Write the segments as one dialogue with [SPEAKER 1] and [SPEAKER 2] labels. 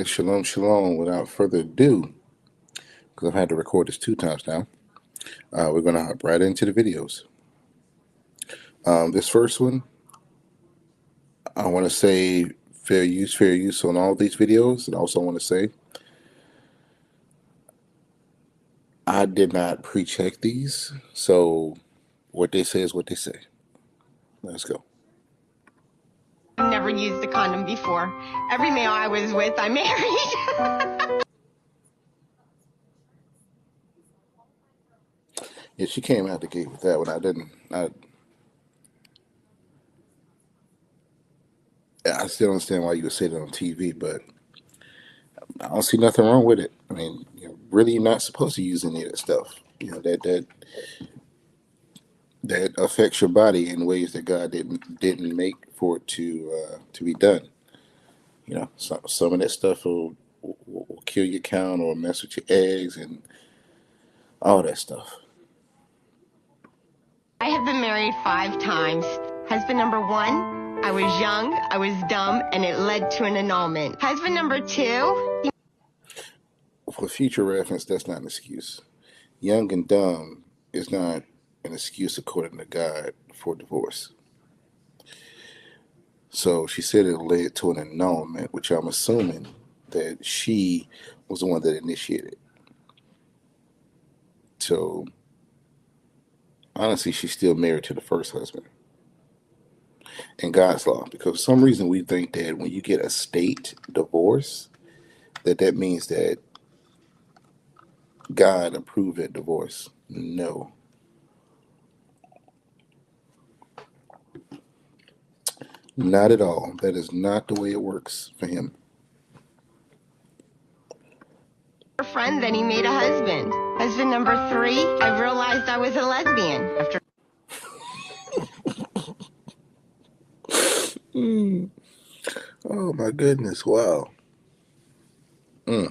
[SPEAKER 1] right, shalom, shalom. Without further ado, because I've had to record this 2 times now, we're going to hop right into the videos. This first one, I want to say fair use on all these videos. And also want to say I did not pre-check these, so what they say is what they say. Let's go.
[SPEAKER 2] I've never used a condom before. Every male I was with, I married.
[SPEAKER 1] Yeah, she came out the gate with that one. I still understand why you would say that on TV, but I don't see nothing wrong with it. I mean, really, you're not supposed to use any of that stuff. That affects your body in ways that God didn't make for it to be done. Some of that stuff will kill your count or mess with your eggs and all that stuff.
[SPEAKER 2] I have been married 5 times. Husband number 1, I was young, I was dumb, and it led to an annulment. Husband number 2.
[SPEAKER 1] For future reference, that's not an excuse. Young and dumb is not an excuse according to God for divorce. So she said it led to an annulment, which I'm assuming that she was the one that initiated. So honestly, she's still married to the first husband in God's law, because for some reason we think that when you get a state divorce, that means that God approved that divorce. No. Not at all. That is not the way it works for him.
[SPEAKER 2] Friend, then he made a husband. Husband number 3, I realized I was a lesbian. After
[SPEAKER 1] Oh my goodness! Wow. Wow.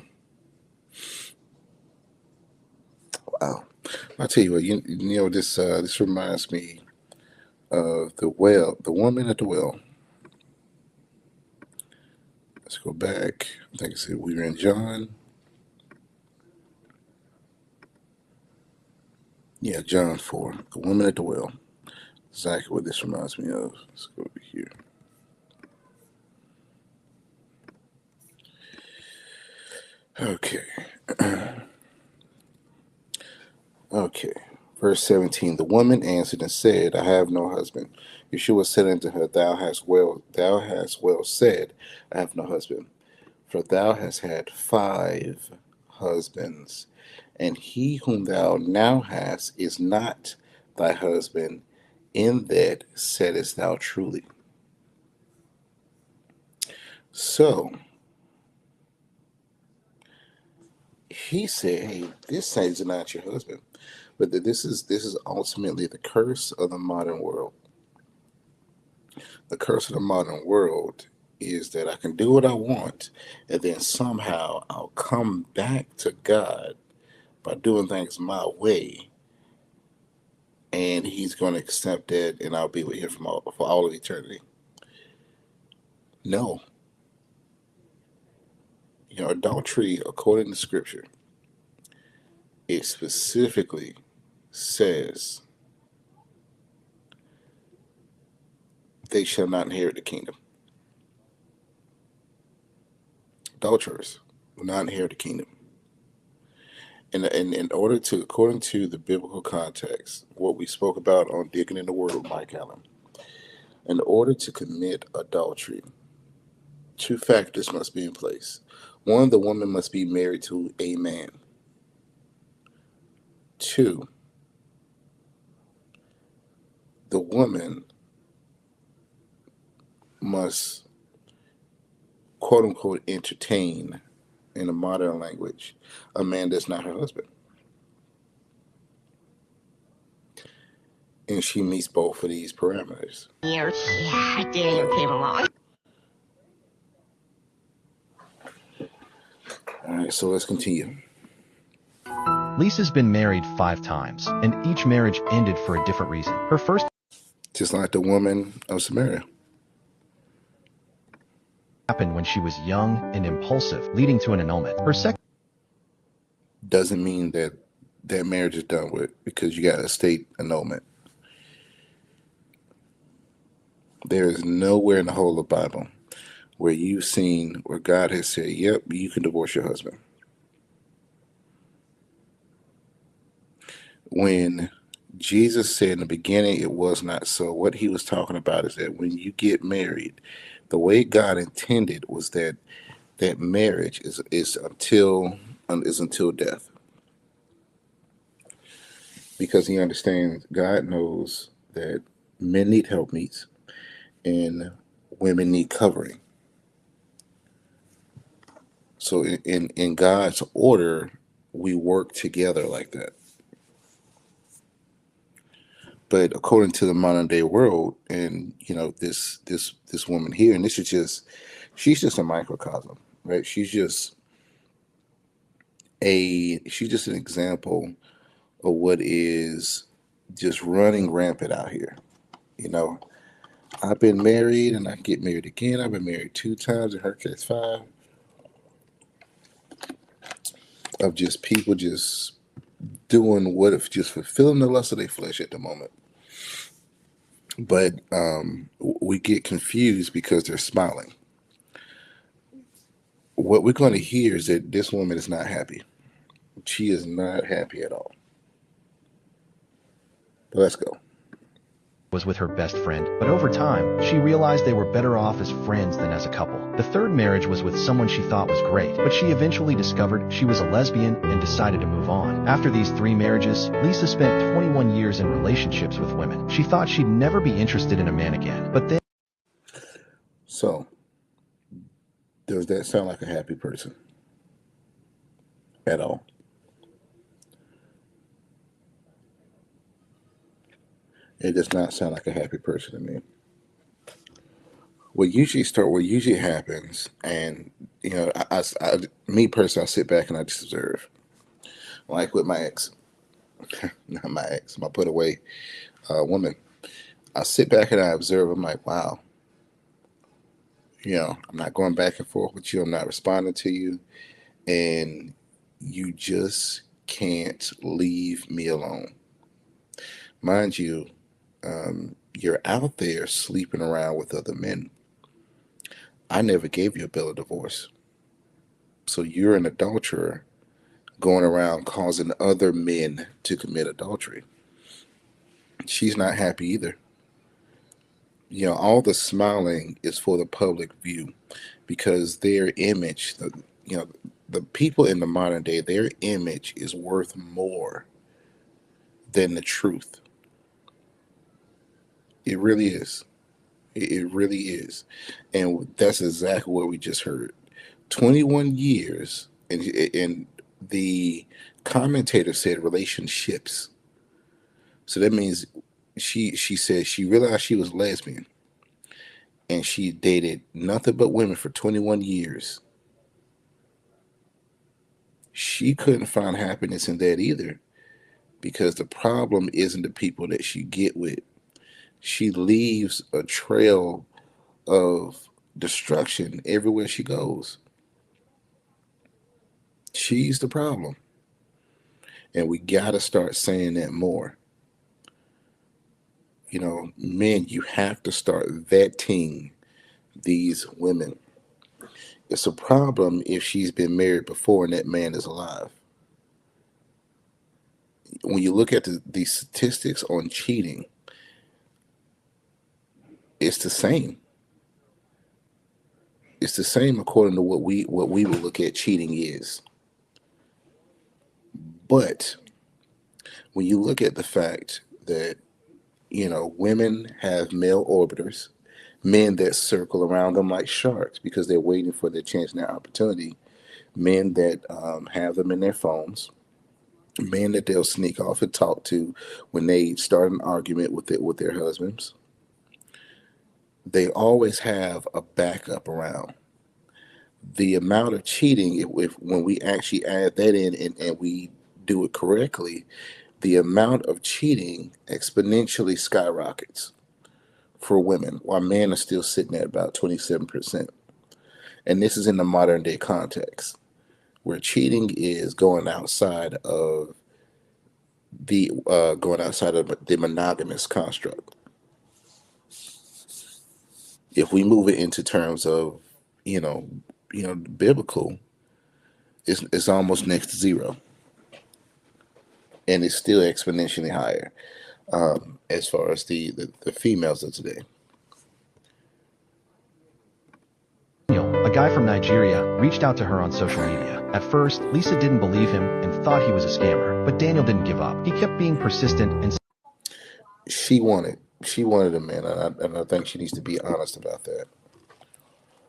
[SPEAKER 1] I'll tell you what. This reminds me of the woman at the well. Let's go back. I think I said we were in John. Yeah, John 4. The woman at the well. Exactly what this reminds me of. Let's go over here. Okay. Okay. Verse 17. The woman answered and said, I have no husband. Yeshua said unto her, Thou hast well said, I have no husband. For thou hast had 5 husbands, and he whom thou now hast is not thy husband. In that saidest thou truly. So he said, hey, this is not your husband. But this is ultimately the curse of the modern world. The curse of the modern world is that I can do what I want, and then somehow I'll come back to God by doing things my way, and he's going to accept that, and I'll be with him for all of eternity. No. Adultery, according to Scripture, it specifically says they shall not inherit the kingdom. Adulterers will not inherit the kingdom. And in order to, according to the biblical context, what we spoke about on Digging in the Word with Mike Allen, in order to commit adultery, 2 factors must be in place. 1, the woman must be married to a man. 2, the woman must, quote unquote, entertain, in a modern language, a man that's not her husband. And she meets both of these parameters.
[SPEAKER 2] years, Daniel came along.
[SPEAKER 1] All right, so let's continue.
[SPEAKER 3] Lisa's been married 5 times, and each marriage ended for a different reason. Her first
[SPEAKER 1] Just like the woman of Samaria.
[SPEAKER 3] happened when she was young and impulsive, leading to an annulment. Her second
[SPEAKER 1] Doesn't mean that that marriage is done with because you got a state annulment. There is nowhere in the whole of the Bible where you've seen where God has said, yep, you can divorce your husband. When Jesus said in the beginning it was not so, what he was talking about is that when you get married, the way God intended was that that marriage is until death. Because he understands, God knows that men need helpmeets and women need covering. So in God's order, we work together like that. But according to the modern day world, and this woman here, and she's just a microcosm, right? She's just an example of what is just running rampant out here. You know, I've been married and I get married again. I've been married 2 times, in her case 5, of just people just doing what if just fulfilling the lust of their flesh at the moment. But we get confused because they're smiling. What we're going to hear is that this woman is not happy. She is not happy at all. But let's go.
[SPEAKER 3] was with her best friend, but over time, she realized they were better off as friends than as a couple. The third marriage was with someone she thought was great, but she eventually discovered she was a lesbian and decided to move on. After these 3 marriages, Lisa spent 21 years in relationships with women. She thought she'd never be interested in a man again, but then...
[SPEAKER 1] So, does that sound like a happy person? At all? It does not sound like a happy person to me. What usually happens, and me personally, I sit back and I just observe. Like with my ex, not my ex, my put away woman. I sit back and I observe. I'm like, wow. I'm not going back and forth with you. I'm not responding to you, and you just can't leave me alone. Mind you, you're out there sleeping around with other men. I never gave you a bill of divorce. So you're an adulterer going around causing other men to commit adultery. She's not happy either. All the smiling is for the public view because their image, the people in the modern day, their image is worth more than the truth. It really is. It really is. And that's exactly what we just heard. 21 years, and the commentator said relationships. So that means she said she realized she was lesbian and she dated nothing but women for 21 years. She couldn't find happiness in that either because the problem isn't the people that she get with. She leaves a trail of destruction everywhere she goes. She's the problem. And we got to start saying that more. Men, you have to start vetting these women. It's a problem if she's been married before and that man is alive. When you look at the statistics on cheating, it's the same. It's the same according to what we will look at cheating is. But when you look at the fact that, women have male orbiters, men that circle around them like sharks because they're waiting for their chance and their opportunity, men that have them in their phones, men that they'll sneak off and talk to when they start an argument with their husbands. They always have a backup around. The amount of cheating, when we actually add that in and we do it correctly, the amount of cheating exponentially skyrockets for women, while men are still sitting at about 27%. And this is in the modern day context where cheating is going outside of the monogamous construct. If we move it into terms of, you know, biblical, it's almost next to zero, and it's still exponentially higher as far as the females of today.
[SPEAKER 3] Daniel, a guy from Nigeria, reached out to her on social media. At first, Lisa didn't believe him and thought he was a scammer, but Daniel didn't give up. He kept being persistent and
[SPEAKER 1] She wanted a man, and I think she needs to be honest about that.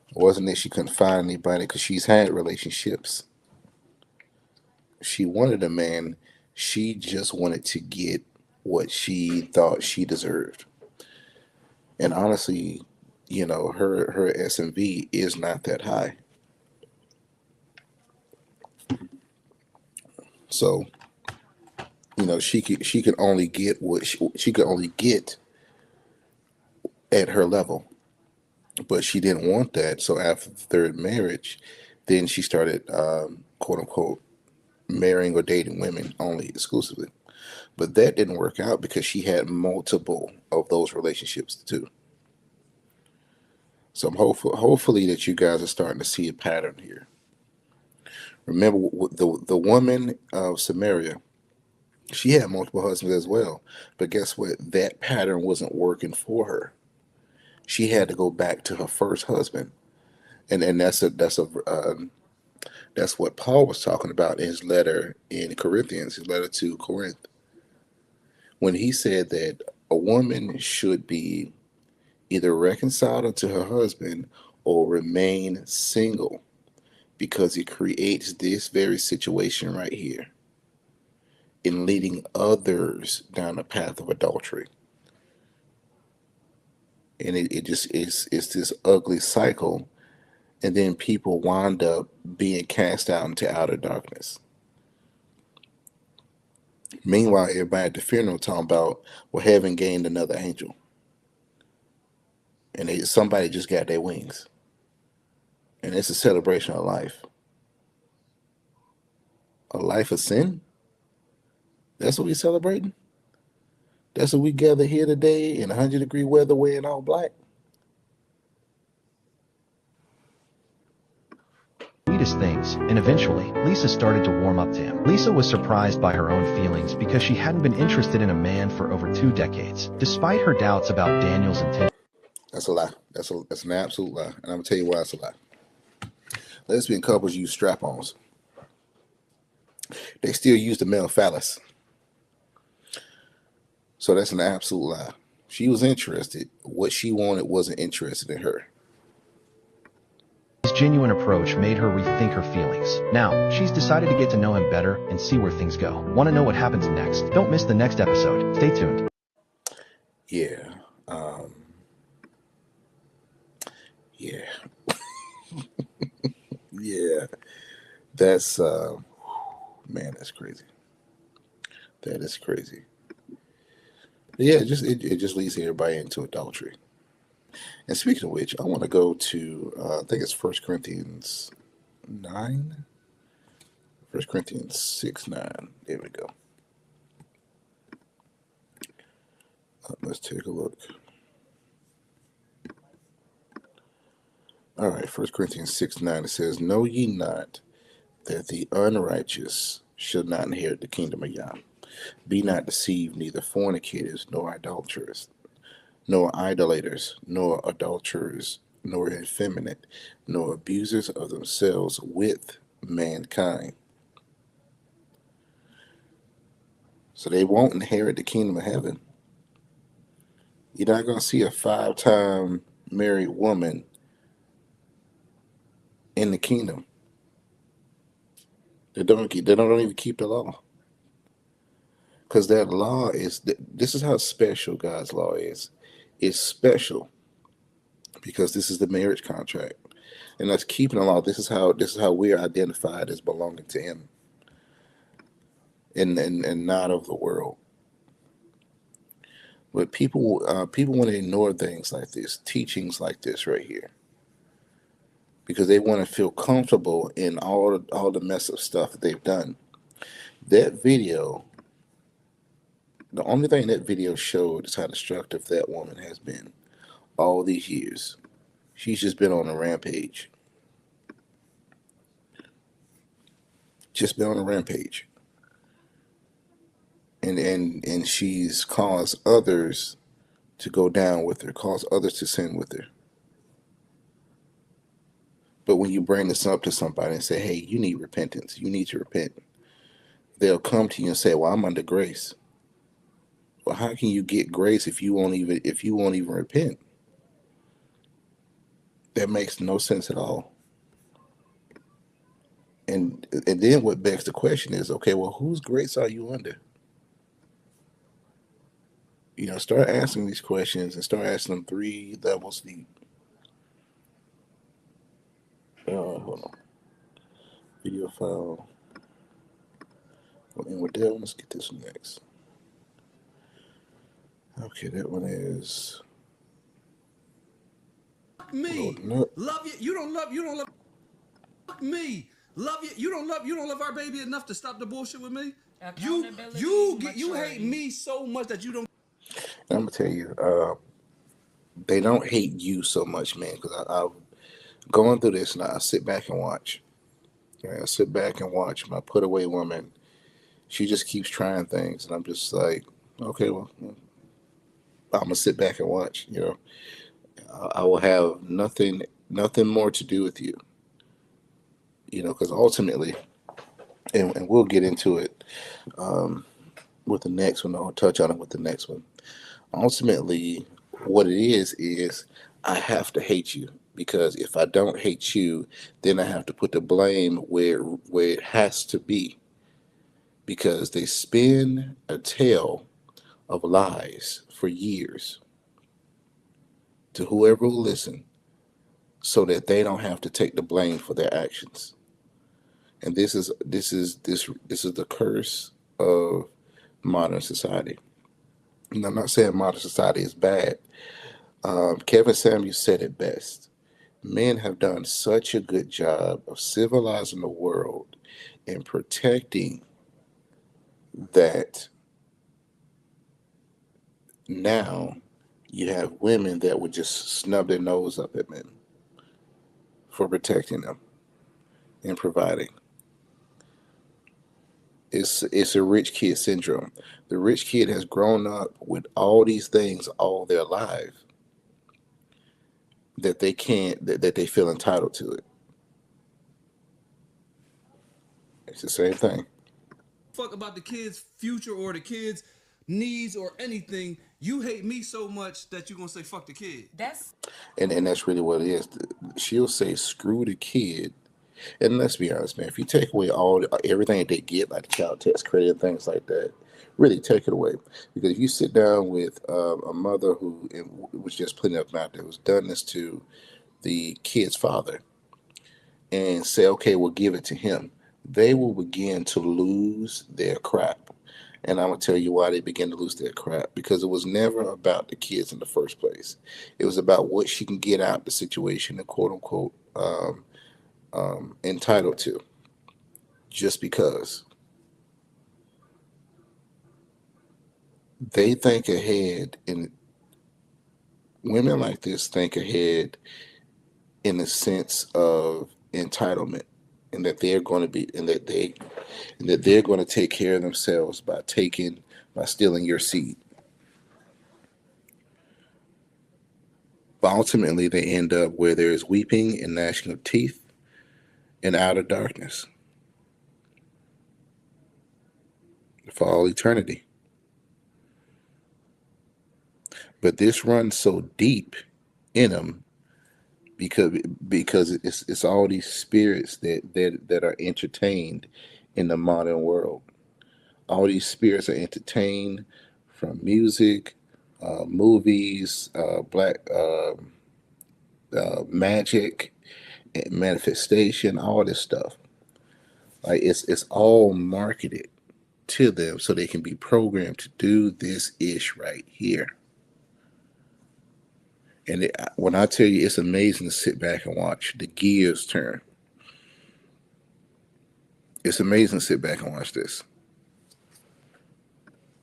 [SPEAKER 1] It wasn't that she couldn't find anybody, because she's had relationships. She wanted a man. She just wanted to get what she thought she deserved. And honestly, her SMV is not that high. So, she could only get what she could only get at her level. But she didn't want that. So after the third marriage, then she started, quote unquote, marrying or dating women only exclusively. But that didn't work out because she had multiple of those relationships too. So I'm hopefully that you guys are starting to see a pattern here. Remember, the woman of Samaria, she had multiple husbands as well. But guess what? That pattern wasn't working for her. She had to go back to her first husband, and that's what Paul was talking about in his letter in Corinthians, his letter to Corinth, when he said that a woman should be either reconciled unto her husband or remain single, because it creates this very situation right here in leading others down the path of adultery. And it just it's this ugly cycle, and then people wind up being cast out into outer darkness. Meanwhile, everybody at the funeral talking about, well, heaven gained another angel, and somebody just got their wings, and it's a celebration of life. A life of sin? That's what we celebrating? That's what we gather here today in 100-degree weather wearing all black?
[SPEAKER 3] sweetest things, and eventually, Lisa started to warm up to him. Lisa was surprised by her own feelings because she hadn't been interested in a man for over 2 decades. Despite her doubts about Daniel's intentions,
[SPEAKER 1] That's a lie. That's an absolute lie. And I'm going to tell you why it's a lie. Lesbian couples use strap-ons. They still use the male phallus. So that's an absolute lie. She was interested. What she wanted wasn't interested in her.
[SPEAKER 3] his genuine approach made her rethink her feelings. Now, she's decided to get to know him better and see where things go. Want to know what happens next? Don't miss the next episode. Stay tuned.
[SPEAKER 1] Yeah. Yeah. Yeah. That's, man, that's crazy. That is crazy. Yeah, it just leads everybody into adultery. And speaking of which, I want to go to I think it's 1 Corinthians 9. 1 Corinthians 6:9. There we go. Let's take a look. All right, 1 Corinthians 6:9. It says, "Know ye not that the unrighteous shall not inherit the kingdom of Yah? Be not deceived, neither fornicators, nor idolaters, nor idolaters, nor adulterers, nor effeminate, nor abusers of themselves with mankind." So they won't inherit the kingdom of heaven. You're not going to see a 5-time married woman in the kingdom. They don't even keep the law. Because that law this is how special God's law is. It's special because this is the marriage contract. And us keeping the law, this is how we are identified as belonging to Him. And not of the world. But people want to ignore things like this, teachings like this right here. because they want to feel comfortable in all the mess of stuff that they've done. That video, the only thing that video showed is how destructive that woman has been all these years. She's just been on a rampage. Just been on a rampage. And she's caused others to go down with her, caused others to sin with her. But when you bring this up to somebody and say, hey, you need repentance, you need to repent, they'll come to you and say, well, I'm under grace. Well, how can you get grace if you won't even repent? That makes no sense at all. And then what begs the question is, okay, well, whose grace are you under? Start asking these questions and start asking them 3 levels deep. Hold on. Video file. And with that one, let's get this next. Okay, that one is
[SPEAKER 4] me. Love you. You don't love me. Love you. You don't love our baby enough to stop the bullshit with me. You hate me so much that you don't.
[SPEAKER 1] I'm gonna tell you, they don't hate you so much, man. Because I've gone through this, and I sit back and watch. I sit back and watch my put away woman. She just keeps trying things, and I'm just like, okay, well, I'm gonna sit back and watch. I will have nothing more to do with you. Because ultimately, and we'll get into it with the next one. I'll touch on it with the next one. Ultimately, what it is I have to hate you, because if I don't hate you, then I have to put the blame where it has to be, because they spin a tale of lies for years to whoever will listen, so that they don't have to take the blame for their actions. And this is the curse of modern society. And I'm not saying modern society is bad. Kevin Samuels said it best. Men have done such a good job of civilizing the world and protecting that now you have women that would just snub their nose up at men for protecting them and providing. It's a rich kid syndrome. The rich kid has grown up with all these things all their life that they can't, that they feel entitled to it. It's the same thing.
[SPEAKER 4] Fuck about the kids' future or the kids' needs or anything. You hate me so much that you're gonna say fuck the kid.
[SPEAKER 1] And that's really what it is. She'll say screw the kid. And let's be honest, man, if you take away everything they get, like the child tax credit and things like that, really take it away. Because if you sit down with a mother who was just putting up out there, who's done this to the kid's father, and say, okay, we'll give it to him, they will begin to lose their crap. And I'm going to tell you why they begin to lose their crap. Because it was never about the kids in the first place. It was about what she can get out of the situation and quote unquote entitled to, just because. They think ahead, and women like this think ahead in the sense of entitlement, and that they're going to be, and that they're going to take care of themselves by stealing your seed. But ultimately, they end up where there is weeping and gnashing of teeth and outer darkness for all eternity. But this runs so deep in them because it's all these spirits that are entertained in the modern world. All these spirits are entertained from music, movies, black magic, and manifestation, all this stuff. Like it's all marketed to them so they can be programmed to do this ish right here. And when I tell you, it's amazing to sit back and watch the gears turn. It's amazing to sit back and watch this.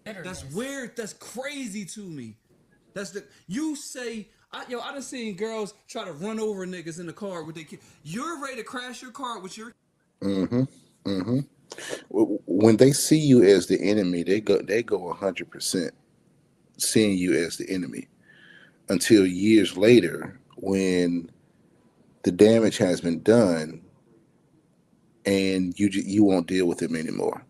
[SPEAKER 4] That's weird. That's crazy to me. That's the you say. I done seen girls try to run over niggas in the car with their kid. You're ready to crash your car with your.
[SPEAKER 1] Mm-hmm. Mm-hmm. When they see you as the enemy, they go 100% seeing you as the enemy until years later when the damage has been done and you won't deal with them anymore.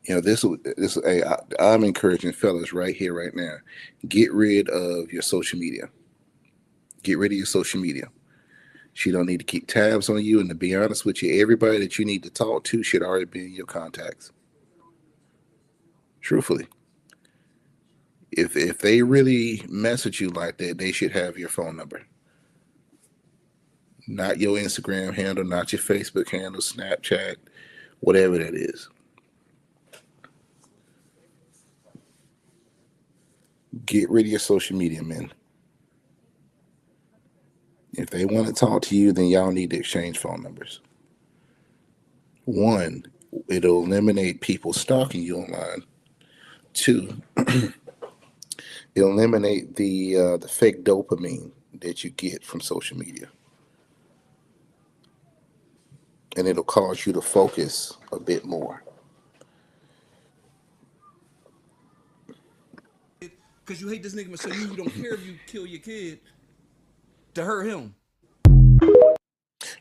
[SPEAKER 1] Hey, I'm encouraging fellas right here, right now. Get rid of your social media. Get rid of your social media. She don't need to keep tabs on you. And to be honest with you, everybody that you need to talk to should already be in your contacts. Truthfully. If they really message you like that, they should have your phone number. Not your Instagram handle, not your Facebook handle, Snapchat, whatever that is. Get rid of your social media, man. If they want to talk to you, then y'all need to exchange phone numbers. One, it'll eliminate people stalking you online. Two, it'll eliminate the fake dopamine that you get from social media. And it'll cause you to focus a bit more.
[SPEAKER 4] Because you hate this nigga, so you don't care if you kill your kid to hurt him.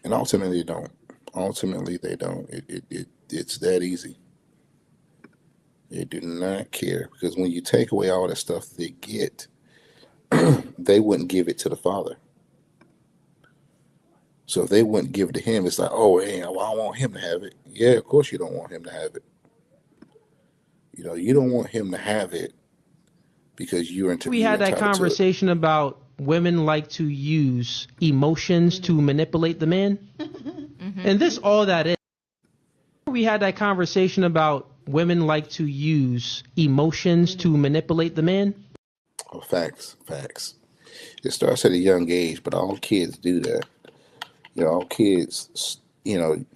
[SPEAKER 1] And ultimately, they don't. Ultimately, they don't. It's that easy. They do not care because when you take away all the stuff they get, they wouldn't give it to the father. So if they wouldn't give it to him, it's like, oh, hey, well, I want him to have it. Yeah, of course you don't want him to have it. You don't want him to have it because you're entitled.
[SPEAKER 5] We had that conversation about women like to use emotions to manipulate the man. And this all that is. We had that conversation about women like to use emotions to manipulate the man.
[SPEAKER 1] Oh, facts. It starts at a young age, but all kids do that. All kids, even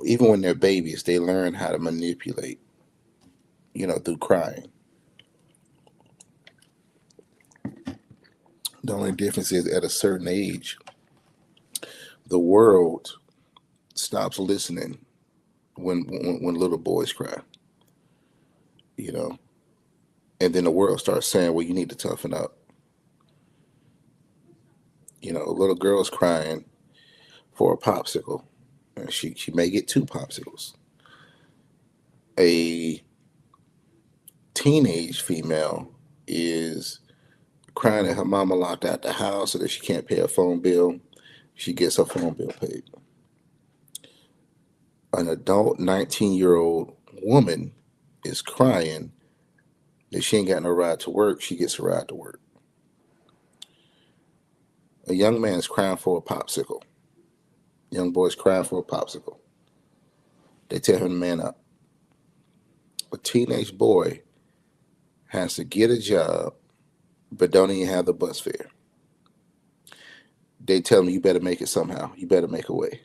[SPEAKER 1] when they're babies, they learn how to manipulate, through crying. The only difference is at a certain age, the world stops listening when little boys cry, and then the world starts saying, well, you need to toughen up. A little girl's crying for a popsicle, and she may get 2 popsicles. A teenage female is crying that her mama locked out the house so that she can't pay her phone bill. She gets her phone bill paid. An adult 19-year-old woman is crying that she ain't got no ride to work. She gets a ride to work. A young man is crying for a popsicle. Young boy's crying for a popsicle. They tell him to man up. A teenage boy has to get a job, but don't even have the bus fare. They tell him, you better make it somehow. You better make a way.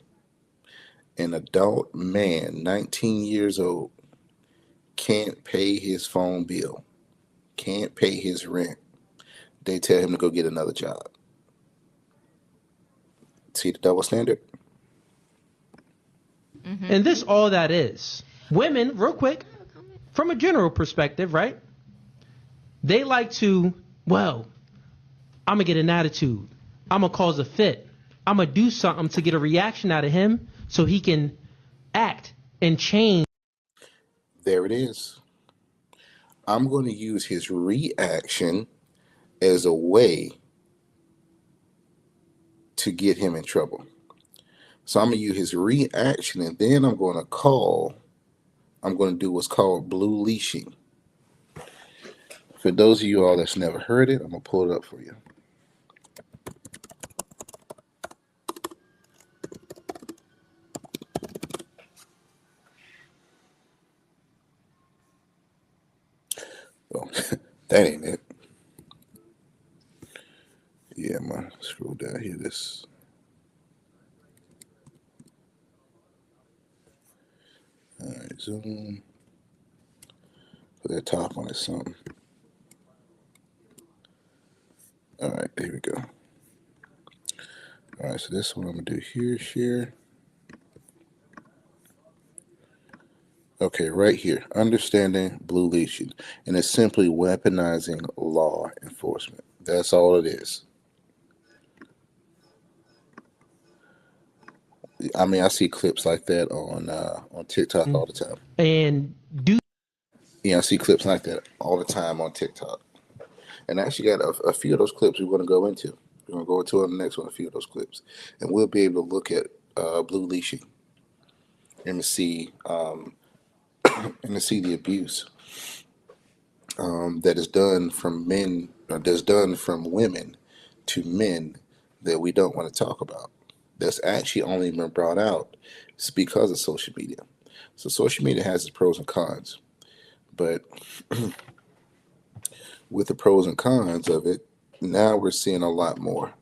[SPEAKER 1] An adult man, 19 years old, can't pay his phone bill, can't pay his rent. They tell him to go get another job. See the double standard?
[SPEAKER 5] And this all that is. Women, real quick, from a general perspective, right? They like to, well, I'm going to get an attitude. I'm going to cause a fit. I'm going to do something to get a reaction out of him so he can act and change.
[SPEAKER 1] There it is. I'm going to use his reaction as a way to get him in trouble. So I'm going to use his reaction, and then I'm going to do what's called blue leashing. For those of you all that's never heard it, I'm going to pull it up for you. Well, that ain't it. Yeah, I'm gonna scroll down here. This. All right, zoom. Put that top on it, something. All right, there we go. All right, so this is what I'm gonna do here. Share. Okay, right here, understanding blue leashing, and it's simply weaponizing law enforcement. That's all it is. I mean, I see clips like that on TikTok all the time.
[SPEAKER 5] And do
[SPEAKER 1] Yeah, I see clips like that all the time on TikTok. And I actually got a few of those clips we're going to go into. We're going to go into the next one, a few of those clips, and we'll be able to look at blue leashing and to see the abuse that is done from men, that's done from women to men that we don't want to talk about. That's actually only been brought out it's because of social media. So social media has its pros and cons, but with the pros and cons of it, now we're seeing a lot more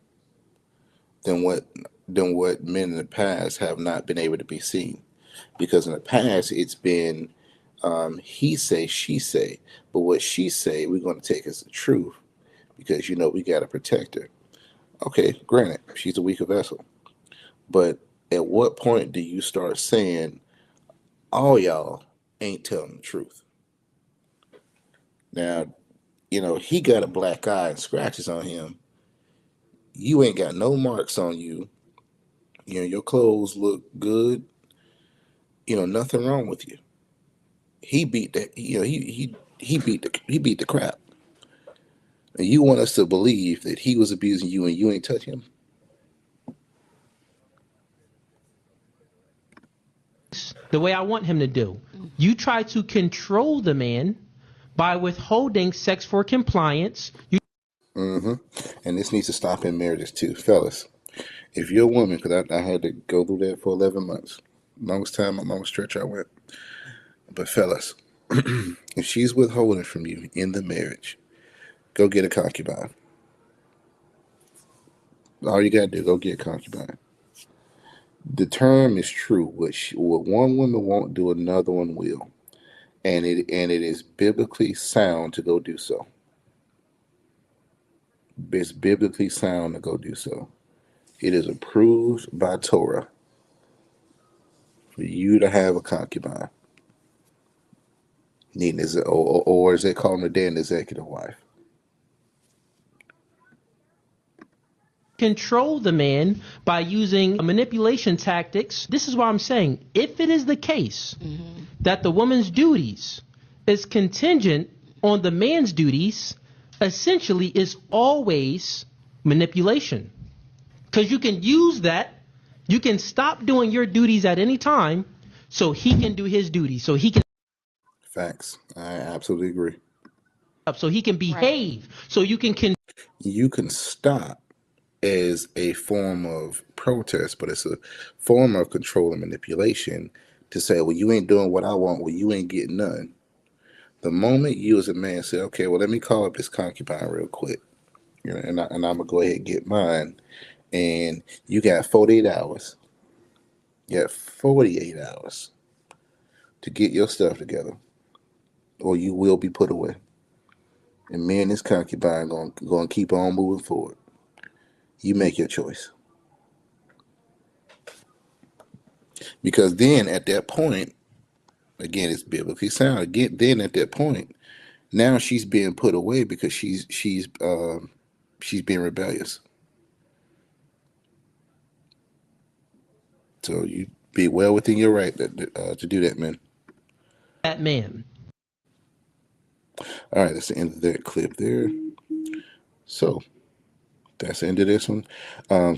[SPEAKER 1] than what men in the past have not been able to be seen. Because in the past, it's been he say, she say, but what she say, we're going to take as the truth because we got to protect her. Okay, granted, she's a weaker vessel, but at what point do you start saying all y'all ain't telling the truth? Now, he got a black eye and scratches on him. You ain't got no marks on you. Your clothes look good. Nothing wrong with you. He beat the he beat the crap. And you want us to believe that he was abusing you and you ain't touch him?
[SPEAKER 5] the way I want him to do. You try to control the man by withholding sex for compliance.
[SPEAKER 1] And this needs to stop in marriages too, fellas. If you're a woman, because I had to go through that for 11 months, longest stretch I went. But fellas, if she's withholding from you in the marriage, go get a concubine. All you gotta do, go get a concubine. The term is true. What one woman won't do, another one will, and it is biblically sound to go do so. It's biblically sound to go do so. It is approved by Torah for you to have a concubine. Or as they call them today, an executive wife.
[SPEAKER 5] Control the man by using manipulation tactics. This is what I'm saying. If it is the case that the woman's duties is contingent on the man's duties, essentially is always manipulation. Because you can use that. You can stop doing your duties at any time so he can do his duties. So he can.
[SPEAKER 1] Facts. I absolutely agree.
[SPEAKER 5] So he can behave. Right. So you can.
[SPEAKER 1] You can stop as a form of protest, but it's a form of control and manipulation to say, well, you ain't doing what I want, well, you ain't getting none. The moment you as a man say, okay, well, let me call up this concubine real quick, and I'm going to go ahead and get mine, and you got 48 hours. You got 48 hours to get your stuff together, or you will be put away. And me and this concubine going to keep on moving forward. You make your choice. Because then at that point, again, it's biblically sound. Again, then at that point, now she's being put away because she's being rebellious. So you be well within your right to do that, man.
[SPEAKER 5] That man.
[SPEAKER 1] All right, that's the end of that clip there. So that's the end of this one.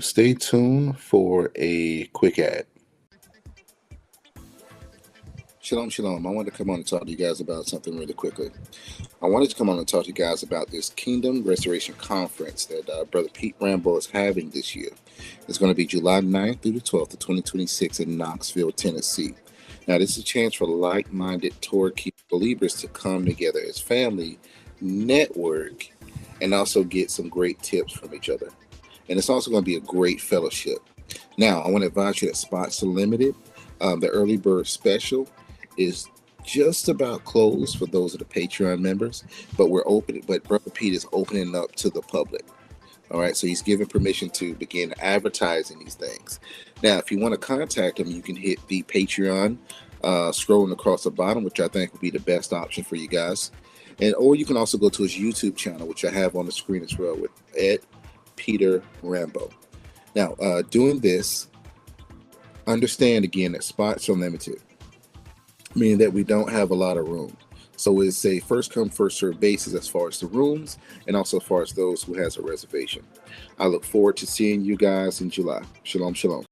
[SPEAKER 1] Stay tuned for a quick ad. Shalom, shalom. I wanted to come on and talk to you guys about something really quickly. I wanted to come on and talk to you guys about this Kingdom Restoration Conference that Brother Pete Rambo is having this year. It's going to be July 9th through the 12th of 2026 in Knoxville, Tennessee. Now, this is a chance for like-minded Torah believers to come together as family, network, and also get some great tips from each other. and it's also going to be a great fellowship. Now, I want to advise you that spots are limited. The early bird special is just about closed for those of the Patreon members, but we're open. But Brother Pete is opening up to the public. All right, so he's given permission to begin advertising these things. Now, if you want to contact him, you can hit the Patreon, scrolling across the bottom, which I think would be the best option for you guys. Or you can also go to his YouTube channel, which I have on the screen as well, with Ed Peter Rambo. Now, doing this, understand again that spots are limited, meaning that we don't have a lot of room. So it's a first come, first served basis as far as the rooms and also as far as those who has a reservation. I look forward to seeing you guys in July. Shalom, shalom.